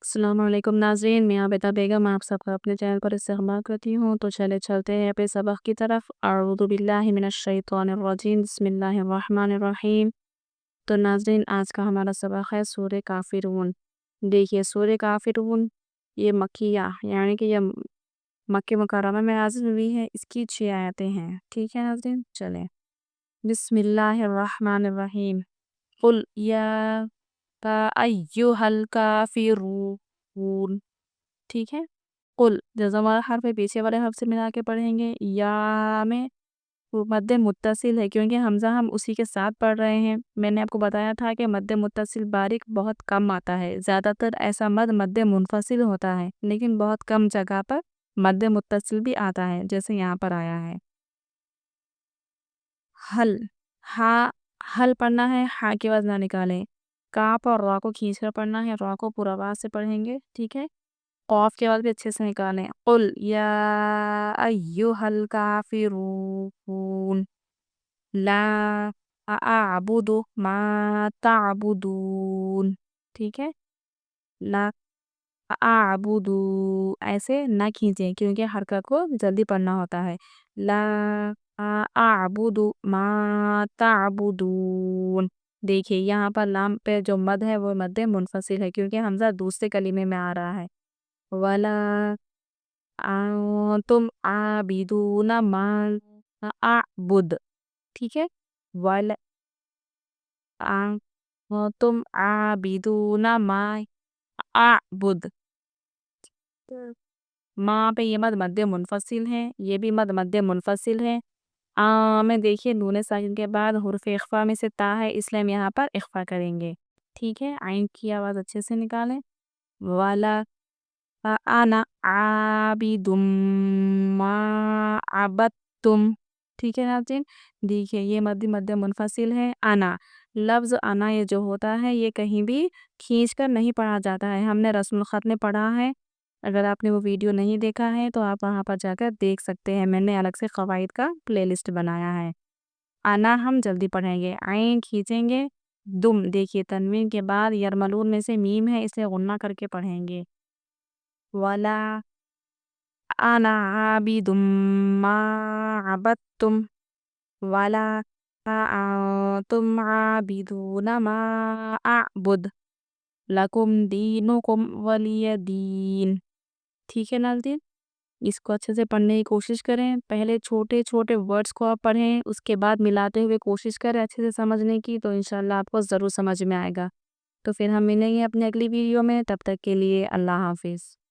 السلام علیکم ناظرین، میں عابدہ بیگم آپ سب کا اپنے چینل پر استقبال کرتی ہوں۔ تو چلتے ہیں اپنے سبق کی طرف۔ اعوذ باللہ من الشیطان الرجیم، بسم اللہ الرحمن الرحیم۔ تو ناظرین، آج کا ہمارا سبق ہے سورہ کافرون۔ دیکھیے سورہ کافرون یہ مکیہ یعنی کہ یہ مکہ مکرمہ میں نازل ہوئی ہے۔ اس کی 6 آیتیں ہیں، ٹھیک ہے ناظرین، چلیں بسم اللہ الرحمن الرحیم۔ قل یا ایھا الکافرون، ٹھیک ہے۔ قل جزم والا حرف ہے، پیچھے والے حرف سے ملا کے پڑھیں گے۔ یا میں مد متصل ہے کیونکہ حمزہ ہم اسی کے ساتھ پڑھ رہے ہیں۔ میں نے آپ کو بتایا تھا کہ مد متصل باریک بہت کم آتا ہے، زیادہ تر ایسا مد منفصل ہوتا ہے، لیکن بہت کم جگہ پر مد متصل بھی آتا ہے، جیسے یہاں پر آیا ہے۔ حل، حل پڑھنا ہے، ہا کی آواز نہ نکالیں۔ کاف اور را کو کھینچ کر پڑھنا ہے، را کو پورا آواز سے پڑھیں گے، ٹھیک ہے۔ قاف کی آواز بھی اچھے سے نکالیں۔ قل یا ایھا الکافرون لا اعبد ما تعبدون، ٹھیک ہے۔ لا اعبد ایسے نہ کھینچیں کیونکہ حرکت کو جلدی پڑھنا ہوتا ہے۔ لا اعبد ما تعبدون، دیکھیے یہاں پر لام پہ جو مد ہے وہ مد منفصل ہے کیونکہ حمزہ دوسرے کلمے میں آ رہا ہے۔ ولا انتم عابدون ما اعبد، ٹھیک ہے۔ ولا انتم عابدون ما اعبد، ماں پہ یہ مد منفصل ہے، یہ بھی مد منفصل ہے۔ میں دیکھیے نون ساکن کے بعد حرف اخفا میں سے تا ہے، اس لیے ہم یہاں پر اخفا کریں گے، ٹھیک ہے۔ عین کی آواز اچھے سے نکالیں۔ والا انا عابد ما عبدتم، ٹھیک ہے ناظرین۔ دیکھیے یہ مد منفصل ہے۔ انا لفظ انا یہ جو ہوتا ہے یہ کہیں بھی کھینچ کر نہیں پڑھا جاتا ہے، ہم نے رسم الخط میں پڑھا ہے۔ اگر آپ نے وہ ویڈیو نہیں دیکھا ہے تو آپ وہاں پر جا کر دیکھ سکتے ہیں، میں نے الگ سے قواعد کا پلے لسٹ بنایا ہے۔ انا ہم جلدی پڑھیں گے، عین کھینچیں گے۔ دم دیکھیے تنوین کے بعد یرملون میں سے میم ہے، اسے غنہ کر کے پڑھیں گے۔ ولا انا عابد ما عبدتم ولا انتم عابدون ما اعبد لکم دینکم ولی دین، ٹھیک ہے ناظرین۔ اس کو اچھے سے پڑھنے کی کوشش کریں، پہلے چھوٹے چھوٹے ورڈز کو آپ پڑھیں، اس کے بعد ملاتے ہوئے کوشش کریں اچھے سے سمجھنے کی، تو انشاءاللہ آپ کو ضرور سمجھ میں آئے گا۔ تو پھر ہم ملیں گے اپنے اگلی ویڈیو میں، تب تک کے لیے اللہ حافظ۔